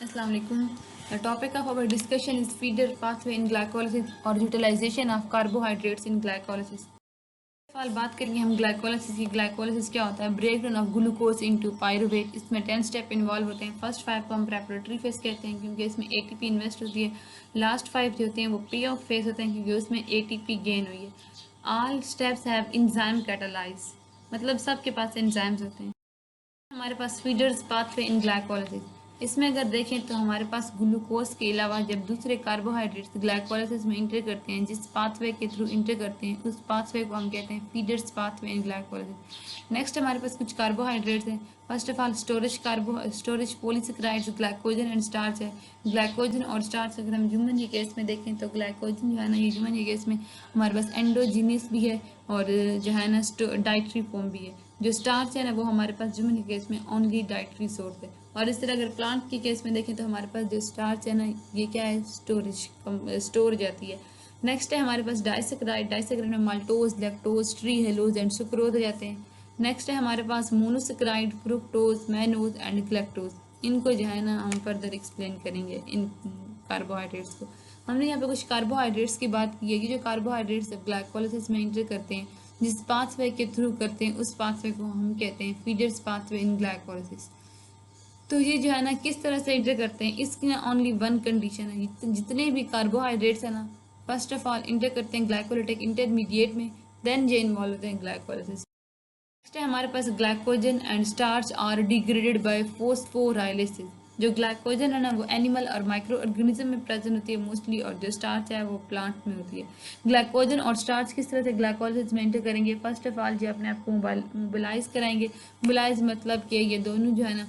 Assalamu alaikum. The topic of our discussion is feeder pathway in glycolysis or utilization of carbohydrates in glycolysis. सवाल बात करेंगे हम glycolysis की। Glycolysis क्या होता है? Break down of glucose into pyruvate. इसमें 10 स्टेप इन्वॉल्व होते हैं। फर्स्ट 5 को हम प्रेपरेटरी फेज कहते हैं क्योंकि इसमें एटीपी इन्वेस्ट होती है। लास्ट 5 जो होते हैं वो पे ऑफ फेज होते हैं क्योंकि उसमें एटीपी गेन हुई है। All steps have enzyme catalyse, मतलब सबके पास एंजाइम्स होते हैं। हमारे पास फीडर्स पाथवे इन ग्लाइकोलिसिस, इसमें अगर देखें तो हमारे पास ग्लूकोज के अलावा जब दूसरे कार्बोहाइड्रेट्स ग्लाइकोलिसिस में इंटर करते हैं, जिस पाथवे के थ्रू इंटर करते हैं उस पाथवे को हम कहते हैं feeders pathway in glycolysis. Next हमारे पास कुछ कार्बोहाइड्रेट्स हैं। First of all storage polysaccharides, glycogen and starch है। ग्लाइकोजन और स्टार्च अगर हम ह्यूमन के केस में देखें तो ग्लाइकोजन जो है ना, ये ह्यूमन के केस में हमारे पास एंडोजीनियस भी है और जो है ना डाइट्री फॉर्म भी है। जो स्टार्च है ना वो हमारे पास ह्यूमन के केस में ओनली डाइट्री सोर्स है। और इस तरह अगर प्लांट के केस में देखें तो हमारे पास जो स्टार्च है ना, ये क्या है, स्टोर जाती है। नेक्स्ट है हमारे पास डाइसेक्राइड में maltose, lactose, trehalose and sucrose जाते हैं। नेक्स्ट है हमारे पास monosaccharide, fructose, mannose and galactose. इनको जो है ना हम फर्दर एक्सप्लेन करेंगे इन कार्बोहाइड्रेट्स को। हमने यहाँ पे कुछ कार्बोहाइड्रेट्स की बात की है कि जो कार्बोहाइड्रेट्स ग्लाइकोलिसिस में इंटर करते हैं, जिस पाथवे के थ्रू करते हैं उस पाथवे को हम कहते हैं फीडर्स पाथवे इन ग्लाइकोलिसिस। तो ये जो है ना किस तरह से इंटर करते हैं, इसकी ना ओनली वन कंडीशन है। जितने भी कार्बोहाइड्रेट्स है ना, फर्स्ट ऑफ ऑल इंटर करते हैं ग्लाइकोलिटिक इंटरमीडिएट में, देन ये इन्वॉल्व होते हैं ग्लाइकोलिसिस। नेक्स्ट है हमारे पास glycogen and starch are degraded by phosphorylases. जो ग्लाइकोजन है ना वो एनिमल और माइक्रो ऑर्गेनिज्म में प्रेजेंट होती है मोस्टली, और जो स्टार्च है वो प्लांट में होती है। ग्लाइकोजन और स्टार्च किस तरह से ग्लाइकोलिसिस में एंटर करेंगे? फर्स्ट ऑफ ऑल ये अपने आप को मोबिलाइज कराएंगे। मोबिलाइज मतलब कि ये दोनों जो है ना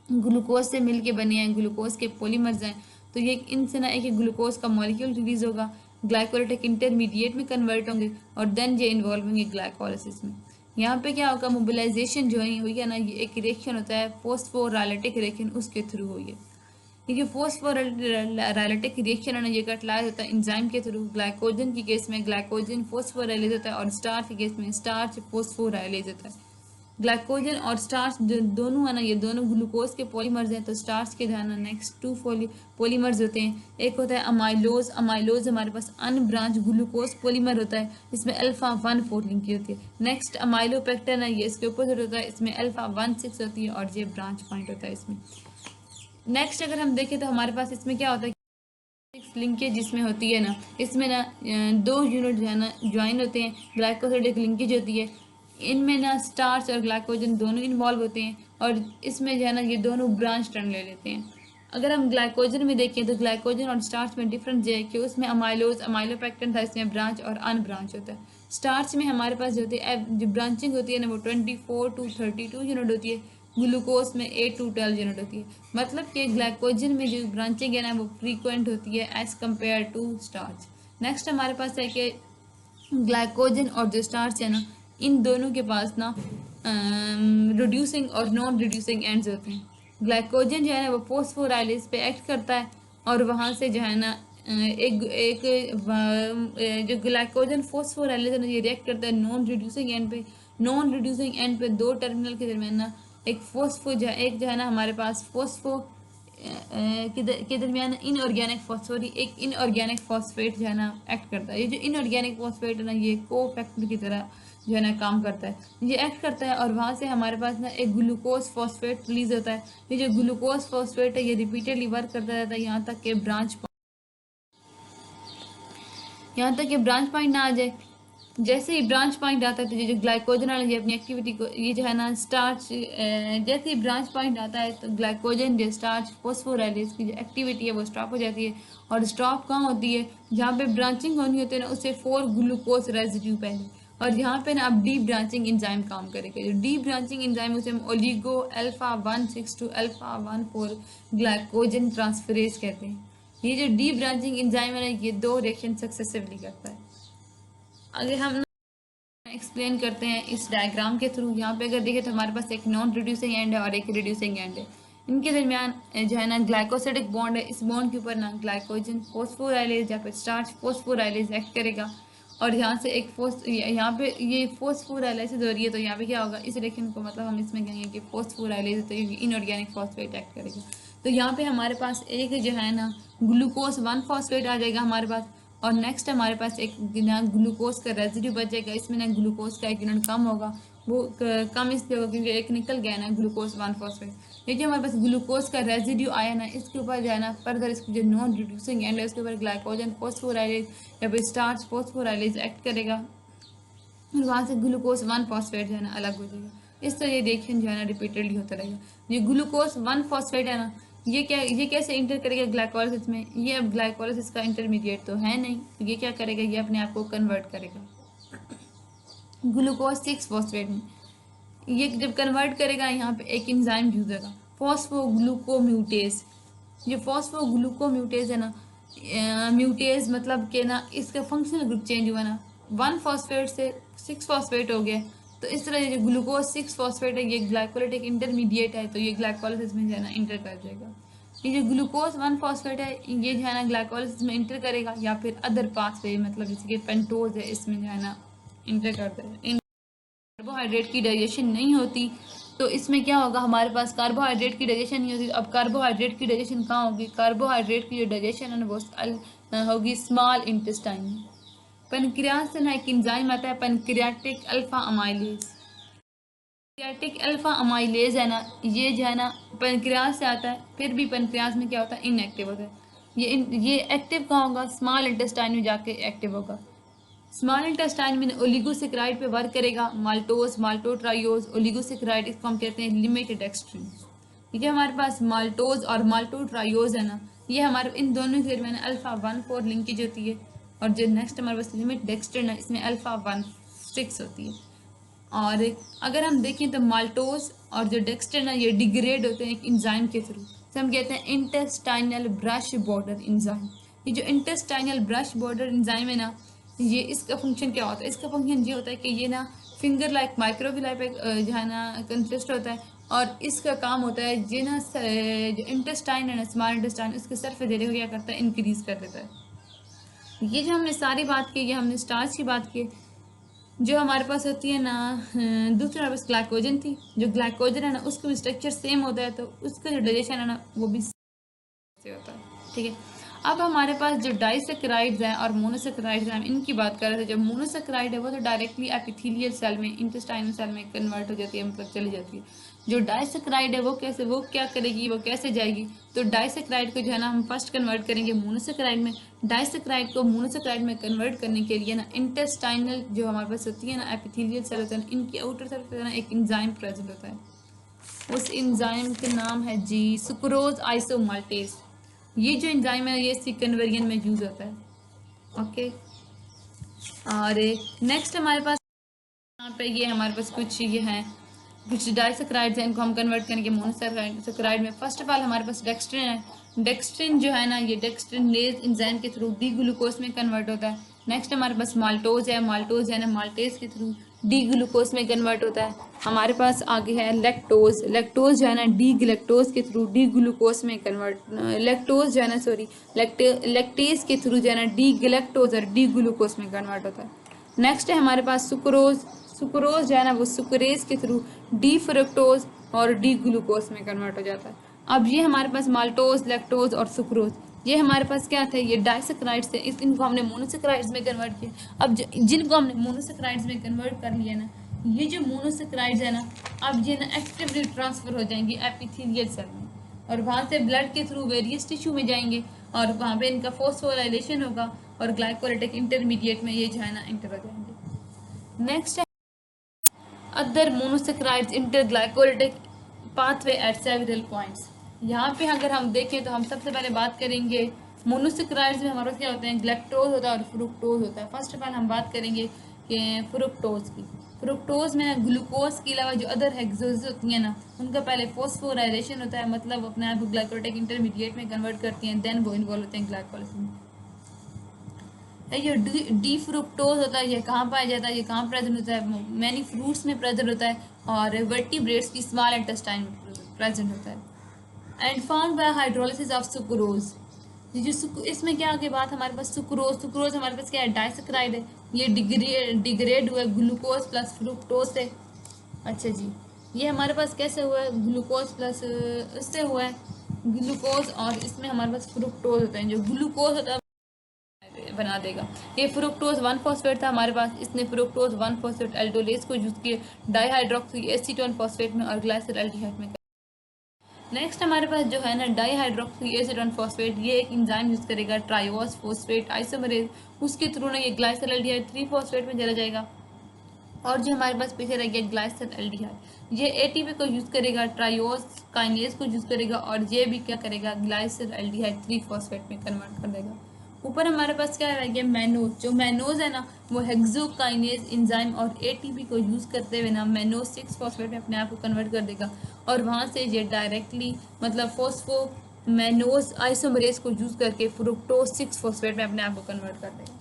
ग्लूकोज से मिल के बने हैं, ग्लूकोज के पॉलीमर्स हैं। तो ये इनसे ना एक ग्लूकोज का मॉलिक्यूल रिलीज होगा, ग्लाइकोलिटिक इंटरमीडिएट में कन्वर्ट होंगे और देन ये इन्वॉल्व होंगे ग्लाइकोलिसिस में। यहाँ पे क्या होगा, मोबिलाइजेशन जो है हुई है ना, ये एक रिएक्शन होता है फोस्फोराइलेटिक रिएक्शन, उसके थ्रू हुई है। क्योंकि फोस्फोराइलेटिक रिएक्शन है ना, ये कैटलाइज होता है एंजाइम के थ्रू। ग्लाइकोजन के केस में ग्लाइकोजन फोस्फोराइलेज होता है और स्टार्च के केस में स्टार्च फोस्फोराइलेज होता है। ग्लाइकोजन और स्टार्च दोनों है ना, ये दोनों ग्लूकोज के पॉलीमर्स हैं। तो स्टार्च के ध्यान नेक्स्ट 2 पॉलीमर्स होते हैं। एक होता है अमाइलोज। अमाइलोज हमारे पास अनब्रांच ग्लूकोज पॉलीमर होता है, इसमें अल्फा 1,4 लिंक की होती है। नेक्स्ट अमाइलोपेक्टिन है, ये इसके अपोजिट होता है, इसमें अल्फा 1,6 होती है और ये ब्रांच पॉइंट होता है इसमें। नेक्स्ट अगर हम देखें तो हमारे पास इसमें क्या होता है, लिंकेज जिसमें होती है ना, इसमें ना 2 यूनिट जो है ना ज्वाइन होते हैं, ग्लाइकोसाइडिक लिंकेज होती है। इनमें ना स्टार्च और ग्लाइकोजन दोनों इन्वॉल्व होते हैं और इसमें जो है ना ये दोनों ब्रांच टर्न ले लेते हैं। अगर हम ग्लाइकोजन में देखें तो ग्लाइकोजन और स्टार्च में डिफरेंस ये है कि उसमें अमाइलोपेक्टिन था, इसमें ब्रांच और अनब्रांच होता है। स्टार्च में हमारे पास जो होती है, जो ब्रांचिंग होती है ना, वो 24 to 32 यूनिट होती है। ग्लूकोज में 8 to 12 यूनिट होती है। मतलब कि ग्लाइकोजन में जो ब्रांचिंग है ना वो फ्रीक्वेंट होती है as compare to starch. Next हमारे पास है कि ग्लाइकोजन और जो स्टार्च है ना, इन दोनों के पास ना रिड्यूसिंग और नॉन रिड्यूसिंग एंड्स होते हैं। ग्लाइकोजन जो है ना वो फोस्फोराइलेज पे एक्ट करता है और वहाँ से जो है ना एक एक जो ग्लाइकोजन फोस्फोराइलेज है ना, ये रिएक्ट करता है नॉन रिड्यूसिंग एंड पे। नॉन रिड्यूसिंग एंड पे 2 टर्मिनल के दरमियान ना एक जो है ना हमारे पास फोस्फो के दरमियान इनऑर्गेनिक फॉस्फोरी एक इनऑर्गेनिक फॉस्फेट जो है ना एक्ट करता है। ये जो इनऑर्गेनिक फॉस्फेट है ना, ये कोफैक्टर की तरह जो है ना काम करता है, ये एक्ट करता है और वहाँ से हमारे पास ना एक ग्लूकोज फॉस्फेट रिलीज होता है। ये जो ग्लूकोज फॉस्फेट है ये रिपीटेडली वर्क करता रहता है यहाँ तक कि ब्रांच पॉइंट ना आ जाए। जैसे ही ब्रांच पॉइंट आता है तो ये जो ग्लाइकोजन वाला ये अपनी एक्टिविटी को, ये जो है ना स्टार्च, जैसे ही ब्रांच पॉइंट आता है तो ग्लाइकोजन जो स्टार्च फोस्फोराइलेज की जो एक्टिविटी है वो स्टॉप हो जाती है। और स्टॉप कहाँ होती है, जहाँ पे ब्रांचिंग होनी होती है ना उससे 4 ग्लूकोज रेजिड्यू पहले, और यहाँ पे ना अब डी ब्रांचिंग एंजाइम काम करेगा। जो डी ब्रांचिंग एंजाइम उसे हम oligo alpha 1,6 to alpha 1,4 glycogen transferase कहते हैं। ये जो डी ब्रांचिंग एंजाइम है ना, ये 2 रिएक्शन सक्सेसिवली करता है। अगर हम एक्सप्लेन करते हैं इस डायग्राम के थ्रू, यहाँ पे अगर देखें तो हमारे पास एक नॉन रिड्यूसिंग एंड है और एक रिड्यूसिंग एंड है। इनके दरमियान जो है ना ग्लाइकोसिडिक बॉन्ड है, इस बॉन्ड के ऊपर ना ग्लाइकोजन फोस्फोराइलेज या फिर स्टार्च फोस्फोराइलेज एक्ट करेगा और यहाँ से एक यहाँ पे ये फोस्फोराइलेसिस हो रही है तो यहाँ पे क्या होगा, इस रिएक्शन को मतलब हम इसमें कहेंगे कि फोस्फोराइलेज, तो इनऑर्गेनिक फॉस्फेट एक्ट करेगा। तो यहाँ पे हमारे पास एक जो है ना ग्लूकोज 1 फॉस्फेट आ जाएगा हमारे पास, और नेक्स्ट हमारे पास एक ना ग्लूकोज का रेजिड्यू बच जाएगा। इसमें ना ग्लूकोज का एक यूनिट कम होगा, वो कम इसलिए होगा क्योंकि एक निकल गया ना ग्लूकोज 1 फॉस्फेट। ये जो हमारे पास ग्लूकोज का रेजिड्यू आया ना, इसके ऊपर जो है ना फर्दर इसकी जो नॉन रिड्यूसिंग एंड है उसके ऊपर ग्लाइकोजन फॉस्फोराइलेज या फिर स्टार्च फॉस्फोराइलेज एक्ट करेगा, और वहाँ से ग्लूकोज 1 फॉस्फेट जो है ना अलग हो जाएगा। इस तरह ये रिएक्शन जो है ना रिपीटेडली होता रहेगा। ये ग्लूकोज 1 फॉस्फेट है ना, ये कैसे इंटर करेगा ग्लाइकोलाइसिस में? ये अब ग्लाइकोलाइसिस का इंटरमीडिएट तो है नहीं, तो ये क्या करेगा, ये अपने आप को कन्वर्ट करेगा ग्लूकोज 6 फॉस्फेट में। ये जब कन्वर्ट करेगा यहाँ पे एक एंजाइम यूज होगा फॉस्फोग्लूकोम्यूटेज। जो फॉस्फोग्लूकोम्यूटेज है ना, म्यूटेज मतलब कि ना इसका फंक्शनल ग्रुप चेंज हुआ ना, 1 फॉस्फेट से 6 फॉस्फेट हो गया। तो इस तरह जो ग्लूकोज 6 फॉस्फेट है ये ग्लाइकोलाइटिक इंटरमीडिएट है, तो ये ग्लाइकोलाइसिस में जो है ना इंटर कर जाएगा। ये जो ग्लूकोज 1 फॉस्फेट है ये जो है ना ग्लाइकोलाइसिस में इंटर करेगा, या फिर अदर पाथवे मतलब जैसे कि पेंटोज है इसमें जो है ना इंटर कर देगा। कार्बोहाइड्रेट की डाइजेशन नहीं होती तो इसमें क्या होगा, हमारे पास कार्बोहाइड्रेट की डाइजेशन नहीं होती। अब कार्बोहाइड्रेट की डाइजेशन कहाँ होगी? कार्बोहाइड्रेट की जो डाइजेशन है वो होगी स्मॉल इंटेस्टाइन में। पेनक्रियास से ना एक एंजाइम आता है pancreatic alpha amylase. Pancreatic alpha amylase है ना, ये जो है ना पेनक्रियास से आता है, फिर भी पेनक्रियास में क्या होता है, इनएक्टिव होता है। ये एक्टिव कहाँ होगा? स्मॉल इंटेस्टाइन में जाके एक्टिव होगा। स्मॉल इंटेस्टाइन में ओलिगोसेक्राइड पे वर्क करेगा, माल्टोज माल्टोट्रायोज ओलिगोसेक्राइड, इसको हम कहते हैं लिमिटेड एक्सट्रीन। ठीक है, हमारे पास माल्टोज और माल्टोट्रायोज है ना, ये हमारे इन दोनों के दरमियान अल्फा 1,4 लिंकेज होती है, और जो नेक्स्ट हमारे पास लिमिट एक्सट्रीन है इसमें अल्फा 1,6 होती है। और अगर हम देखें तो माल्टोज और जो डेक्स्ट्रिन है ये डिग्रेड होते हैं एक इंजाइम के थ्रू, तो हम कहते हैं इंटेस्टाइनल ब्रश बॉर्डर इंजाइम। ये जो इंटेस्टाइनल ब्रश बॉर्डर इंजाइम है ना, ये इसका फंक्शन क्या होता है? इसका फंक्शन ये होता है कि ये ना फिंगर लाइक माइक्रोविलाई पे जो है ना कंसिस्ट होता है, और इसका काम होता है ये ना जो इंटेस्टाइन है ना स्मॉल इंटेस्टाइन उसके सरफेस एरिया को क्या करता है, इंक्रीज कर देता है। ये जो हमने सारी बात की, ये हमने स्टार्च की बात की। जो हमारे पास होती है ना दूसरी हमारे पास ग्लाइकोजन थी, जो ग्लाइकोजन है ना उसका भी स्ट्रक्चर सेम होता है, तो उसका जो डाइजेशन है ना वो भी से होता है। ठीक है, अब हमारे पास जो डाइसेक्राइड्स हैं और मोनोसेक्राइड्स हैं, हम इनकी बात कर रहे थे। जो मोनोसेक्राइड है वो तो डायरेक्टली एपिथेलियल सेल में इंटेस्टाइनल सेल में कन्वर्ट हो जाती है, मतलब चली जाती है। जो डाइसेक्राइड है वो कैसे, वो क्या करेगी, वो कैसे जाएगी? तो डाइसेक्राइड को जो है ना हम फर्स्ट कन्वर्ट करेंगे मोनोसेक्राइड में। डाइसेक्राइड को मोनोसेक्राइड में कन्वर्ट करने के लिए ना इंटेस्टाइनल जो हमारे पास होती है ना एपिथेलियल सेल होता है, इनकी आउटर सरफेस ना एक एंजाइम प्रेजेंट होता है। उस एंजाइम का नाम है जी सुक्रोज आइसोमाल्टेज। ये जो एंजाइम है ये सी कन्वर्जन में यूज होता है। ओके, और नेक्स्ट हमारे पास यहाँ पे ये हमारे पास कुछ ये हैं, कुछ डाइसेक्राइड्स हैं, इनको हम कन्वर्ट करेंगे मोनोसेक्राइड में। फर्स्ट ऑफ ऑल हमारे पास डेक्स्ट्रिन है। डेक्स्ट्रिन जो है ना ये डेक्स्ट्रिनेज एंजाइम के थ्रू डी ग्लूकोज में कन्वर्ट होता है। नेक्स्ट हमारे पास माल्टोज है, माल्टोज है ना माल्टेज के थ्रू डी ग्लूकोज में कन्वर्ट होता है। हमारे पास आगे है लैक्टोज। लैक्टोज जो है ना डी ग्लैक्टोज के थ्रू डी ग्लूकोज में कन्वर्ट, लैक्टोज जो है ना सॉरी लैक्टेज के थ्रू जो है ना डी ग्लैक्टोज और डी ग्लूकोज में कन्वर्ट होता है। नेक्स्ट है हमारे पास सुक्रोज। सुक्रोज जो है ना वो सुक्रेज के थ्रू डी फ्रुक्टोज और डी ग्लूकोज में कन्वर्ट हो जाता है। अब ये हमारे पास माल्टोज, लैक्टोज और सुक्रोज ये हमारे पास क्या थे, ये डाइसेक्राइड्स थे। इनको हमने मोनोसेक्राइड्स में कन्वर्ट किया। अब जिनको हमने मोनोसेक्राइड्स में कन्वर्ट कर लिया ना, ये जो मोनोसेक्राइड्स है ना अब ये ना एक्टिवली ट्रांसफर हो जाएंगे एपिथेलियल सेल में, और वहाँ से ब्लड के थ्रू वेरियस टिश्यू में जाएंगे, और वहाँ पे इनका फॉस्फोराइलेशन होगा, और ग्लाइकोलाइटिक इंटरमीडिएट में ये जो है ना इंटर हो जाएंगे। नेक्स्ट है other monosaccharides inter glycolytic pathway eight several points. यहाँ पे अगर हम देखें तो हम सबसे पहले बात करेंगे मोनोसेक्राइड्स में हमारे क्या होते हैं, ग्लैक्टोज होता है और फ्रुक्टोज होता है। फर्स्ट ऑफ ऑल हम बात करेंगे कि फ्रुक्टोज की। फ्रुक्टोज में ग्लूकोज के अलावा जो अदर हेक्सोज होती हैं ना उनका पहले फॉस्फोराइलेशन होता है, मतलब अपने आप को ग्लाइकोलाइटिक इंटरमीडिएट में कन्वर्ट करती हैं, देन वो इन्वॉल्व होते हैं ग्लाइकोलाइसिस में। ये डी फ्रुक्टोज होता है, ये कहाँ पाया जाता है, ये कहाँ प्रेजेंट होता है, मैनी फ्रूट्स में प्रेजेंट होता है, और वर्टिब्रेट्स की स्मॉल इंटेस्टाइन में प्रेजेंट होता है। And found by hydrolysis of sucrose. ये जो इसमें क्या आगे बात हमारे पास सुक्रोज। सुक्रोज हमारे पास क्या है, डाइसेक्राइड है, ये डिग्रेड हुआ है ग्लूकोज प्लस फ्रुक्टोज से। अच्छा जी, ये हमारे पास कैसे हुआ है, ग्लूकोज प्लस इससे हुआ है, ग्लूकोज और इसमें हमारे पास फ्रुक्टोज होता है। जो ग्लूकोज होता है बना देगा। ये फ्रुक्टोज 1 फॉस्फेट था हमारे पास, इसने फ्रुक्टोज 1 फॉस्फेट एल्डोलेज को यूज किया डाईहाइड्रोक्सी एसीटोन फॉस्फेट में और ग्लाइसिल एल्डिहाइड में। नेक्स्ट हमारे पास जो है ना डाईहाइड्रोक्सी एसीटोन फॉस्फेट, ये एक एंजाइम यूज करेगा ट्राइओस फॉस्फेट आइसोमरेज, उसके थ्रू ना ये ग्लाइसिल एल्डिहाइड 3 फॉस्फेट में चला जाएगा। और जो हमारे पास पीछे रह गया ग्लाइसिल एल्डिहाइड, ये एटीपी को यूज करेगा ट्राइओस काइनेज को यूज करेगा और ये भी क्या करेगा ग्लाइसिल एल्डिहाइड 3 फॉस्फेट में कन्वर्ट कर देगा। ऊपर हमारे पास क्या रह गया मैनोज, जो मैनोज है ना वो हेक्सोकाइनेज एंजाइम और एटीपी को यूज करते हुए ना मैनोज 6 फॉस्फेट में अपने आप को कन्वर्ट कर देगा और वहां से ये डायरेक्टली मतलब फोस्फो मैनोज आइसोमरेज को यूज करके फ्रुक्टोज 6 फॉस्फेट में अपने आप को कन्वर्ट कर देगा।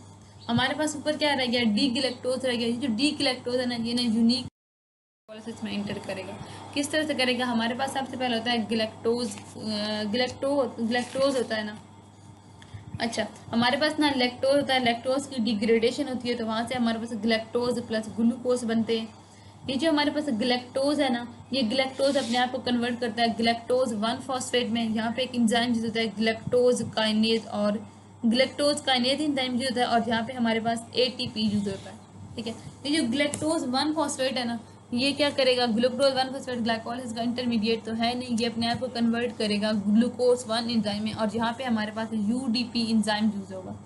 हमारे पास ऊपर क्या रह गया डी गिलेक्टोज रह गया। जो डी गिलेक्टोज है ना ये ना यूनिक ग्लाइकोलाइसिस में एंटर करेगा। किस तरह से करेगा, हमारे पास सबसे पहले होता है ग्लेक्टोज होता है ना, अच्छा हमारे पास ना लैक्टोज होता है, लैक्टोज की डिग्रेडेशन होती है तो वहां से हमारे पास ग्लेक्टोज प्लस ग्लूकोज बनते हैं। ये जो हमारे पास ग्लेक्टोज है ना, ये ग्लेक्टोज अपने आप को कन्वर्ट करता है ग्लेक्टोज 1 फॉस्फेट में। यहाँ पे एक एंजाइम यूज होता है ग्लेक्टोज काइनेज और ग्लेक्टोज काइनेज एंजाइम यूज होता है और यहाँ पे हमारे पास एटीपी यूज होता है। ठीक है, ये जो ग्लेक्टोज 1 फॉस्फेट है ना, ये क्या करेगा ग्लूकोज 1 फॉस्फेट ग्लाइकोलाइसिस का इंटरमीडिएट तो है नहीं, ये अपने आप को कन्वर्ट करेगा ग्लूकोज 1 एंजाइम में और यहाँ पे हमारे पास यूडीपी एंजाइम यूज होगा।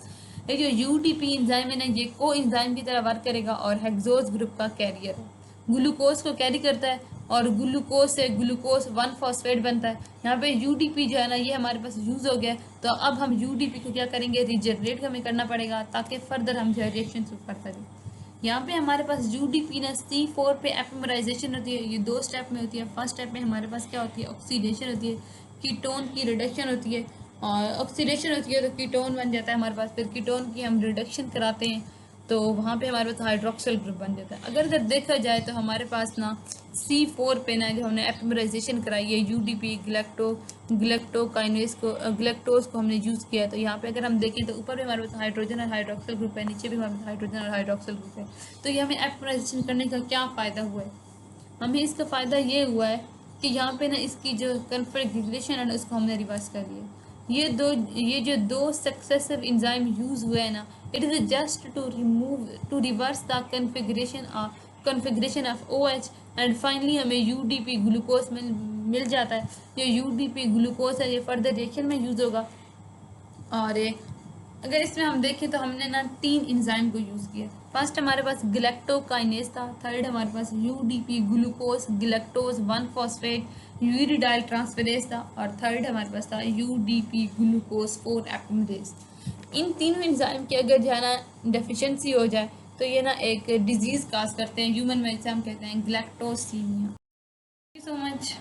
ये जो यूडीपी एंजाइम है ना ये को एंजाइम की तरह वर्क करेगा और हेक्सोज ग्रुप का कैरियर है, ग्लूकोज को कैरी करता है और ग्लूकोज से ग्लूकोज 1 फॉस्फेट बनता है। यहाँ पे यूडीपी जो है ना ये हमारे पास यूज हो गया, तो अब हम यूडीपी को क्या करेंगे रिजनरेट हमें करना पड़ेगा ताकि फर्दर हम जो रिएक्शन कर सकें। यहाँ पे हमारे पास यूडीपी ना C4 पे एपोमराइजेशन होती है, ये 2 स्टेप में होती है। फर्स्ट स्टेप में हमारे पास क्या होती है ऑक्सीडेशन होती है, कीटोन की रिडक्शन होती है और ऑक्सीडेशन होती है तो कीटोन बन जाता है हमारे पास, फिर कीटोन की हम रिडक्शन कराते हैं तो वहाँ पे हमारे पास हाइड्रोक्सिल ग्रुप बन जाता है। अगर देखा जाए तो हमारे पास ना C4 पे ना जो हमने एपोमराइजेशन कराई है यूडीपी ग्लेक्टोकाइनेज को ग्लेक्टोज को हमने यूज़ किया है, तो यहाँ पे अगर हम देखें तो ऊपर भी हमारे पास हाइड्रोजन और हाइड्रोक्सिल ग्रुप है, नीचे भी हमारे पास हाइड्रोजन और हाइड्रोक्सिल ग्रुप है। तो ये हमें एपोमराइजेशन करने का क्या फ़ायदा हुआ है, हमें इसका फ़ायदा ये हुआ है कि यहाँ पे ना इसकी जो कन्फिग्रेशन है ना उसको हमने रिवर्स कर लिया। ये जो दो सक्सेसिव एंजाइम यूज हुए हैं ना, it is just to reverse the configuration of OH and finally हमें यूडीपी ग्लूकोज मिल जाता है। ये यूडीपी ग्लूकोज है ये फर्दर रिएक्शन में यूज होगा। और अगर इसमें हम देखें तो हमने ना 3 एंजाइम को यूज़ किया। फर्स्ट हमारे पास ग्लेक्टोकाइनेज था, थर्ड हमारे पास UDP glucose galactose 1 phosphate uridyl transferase था और थर्ड हमारे पास था यूडीपी ग्लूकोज 4 एपोमरेज। इन तीनों एंजाइम की अगर जो है ना डेफिशिएंसी हो जाए तो ये ना एक डिजीज़ काज करते हैं ह्यूमन में, इसे हम कहते हैं galactosemia. Thank you so much.